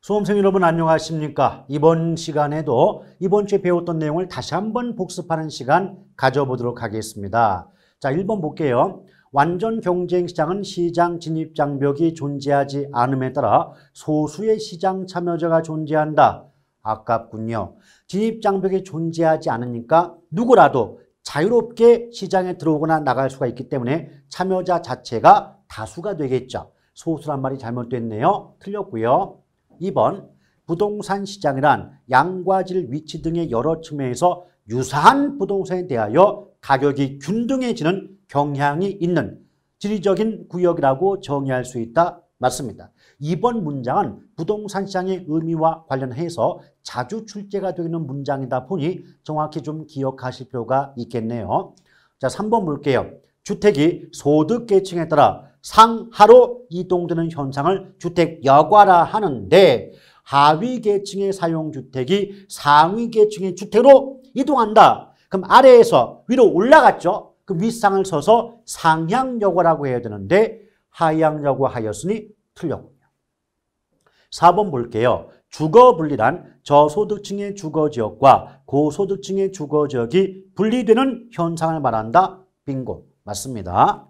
수험생 여러분 안녕하십니까? 이번 시간에도 이번 주에 배웠던 내용을 다시 한번 복습하는 시간 가져보도록 하겠습니다. 자, 1번 볼게요. 완전 경쟁 시장은 시장 진입 장벽이 존재하지 않음에 따라 소수의 시장 참여자가 존재한다. 아깝군요. 진입 장벽이 존재하지 않으니까 누구라도 자유롭게 시장에 들어오거나 나갈 수가 있기 때문에 참여자 자체가 다수가 되겠죠. 소수란 말이 잘못됐네요. 틀렸고요. 2번, 부동산 시장이란 양과 질, 위치 등의 여러 측면에서 유사한 부동산에 대하여 가격이 균등해지는 경향이 있는 지리적인 구역이라고 정의할 수 있다. 맞습니다. 2번 문장은 부동산 시장의 의미와 관련해서 자주 출제가 되는 문장이다 보니 정확히 좀 기억하실 필요가 있겠네요. 자, 3번 볼게요. 주택이 소득계층에 따라 상하로 이동되는 현상을 주택 여과라 하는데 하위 계층의 사용주택이 상위 계층의 주택으로 이동한다. 그럼 아래에서 위로 올라갔죠. 그럼 윗상을 써서 상향여과라고 해야 되는데 하향여과 하였으니 틀렸군요. 4번 볼게요. 주거분리란 저소득층의 주거지역과 고소득층의 주거지역이 분리되는 현상을 말한다. 빙고. 맞습니다.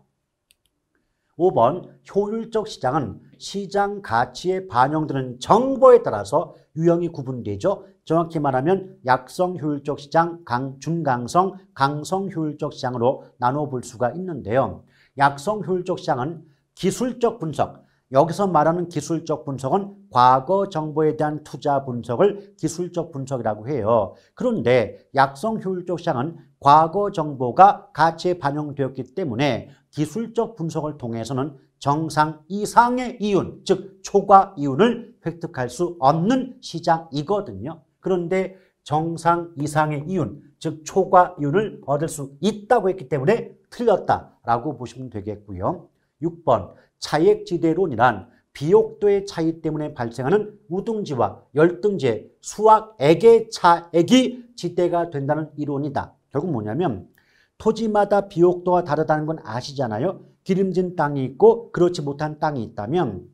5번 효율적 시장은 시장 가치에 반영되는 정보에 따라서 유형이 구분되죠. 정확히 말하면 약성 효율적 시장, 중강성, 강성 효율적 시장으로 나눠볼 수가 있는데요. 약성 효율적 시장은 기술적 분석, 여기서 말하는 기술적 분석은 과거 정보에 대한 투자 분석을 기술적 분석이라고 해요. 그런데 약성 효율적 시장은 과거 정보가 가치에 반영되었기 때문에 기술적 분석을 통해서는 정상 이상의 이윤, 즉 초과 이윤을 획득할 수 없는 시장이거든요. 그런데 정상 이상의 이윤, 즉 초과 이윤을 얻을 수 있다고 했기 때문에 틀렸다라고 보시면 되겠고요. 6번 차액지대론이란 비옥도의 차이 때문에 발생하는 우등지와 열등지의 수확액의 차액이 지대가 된다는 이론이다. 결국 뭐냐면 토지마다 비옥도가 다르다는 건 아시잖아요. 기름진 땅이 있고 그렇지 못한 땅이 있다면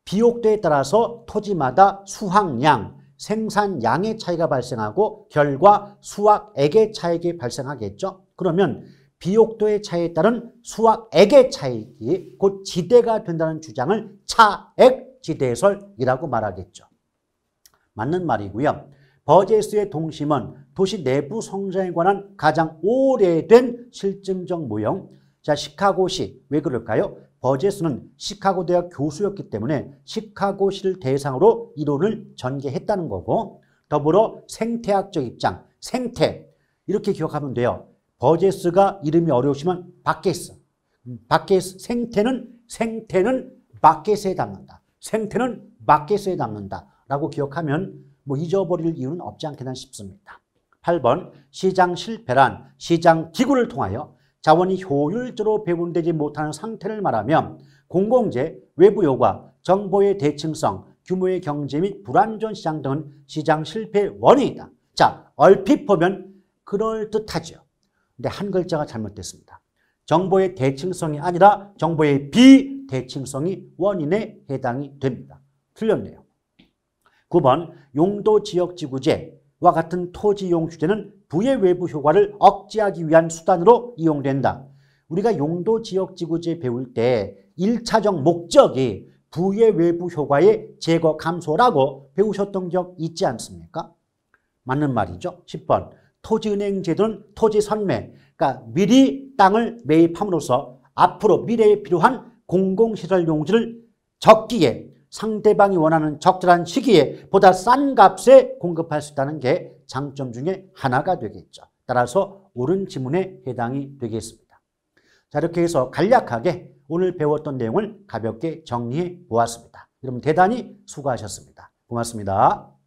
비옥도에 따라서 토지마다 수확량, 생산량의 차이가 발생하고 결과 수확액의 차익이 발생하겠죠. 그러면 비옥도의 차이에 따른 수확액의 차익이 곧 지대가 된다는 주장을 차액지대설이라고 말하겠죠. 맞는 말이고요. 버제스의 동심은 도시 내부 성장에 관한 가장 오래된 실증적 모형. 자, 시카고시. 왜 그럴까요? 버제스는 시카고 대학 교수였기 때문에 시카고시를 대상으로 이론을 전개했다는 거고, 더불어 생태학적 입장, 생태. 이렇게 기억하면 돼요. 버제스가 이름이 어려우시면 바케스. 바케스, 생태는 바케스에 담는다. 생태는 바케스에 담는다. 라고 기억하면 뭐 잊어버릴 이유는 없지 않겠나 싶습니다. 8번 시장 실패란 시장 기구를 통하여 자원이 효율적으로 배분되지 못하는 상태를 말하며 공공재, 외부 요구, 정보의 대칭성, 규모의 경제 및 불완전 시장 등은 시장 실패의 원인이다. 자, 얼핏 보면 그럴듯하죠. 근데 한 글자가 잘못됐습니다. 정보의 대칭성이 아니라 정보의 비대칭성이 원인에 해당이 됩니다. 틀렸네요. 9번 용도지역지구제와 같은 토지이용주제는 부의 외부 효과를 억제하기 위한 수단으로 이용된다. 우리가 용도지역지구제 배울 때 1차적 목적이 부의 외부 효과의 제거 감소라고 배우셨던 적 있지 않습니까? 맞는 말이죠. 10번 토지은행 제도는 토지 선매, 그러니까 미리 땅을 매입함으로써 앞으로 미래에 필요한 공공시설 용지를 적기에 상대방이 원하는 적절한 시기에 보다 싼 값에 공급할 수 있다는 게 장점 중에 하나가 되겠죠. 따라서 옳은 지문에 해당이 되겠습니다. 자, 이렇게 해서 간략하게 오늘 배웠던 내용을 가볍게 정리해 보았습니다. 여러분 대단히 수고하셨습니다. 고맙습니다.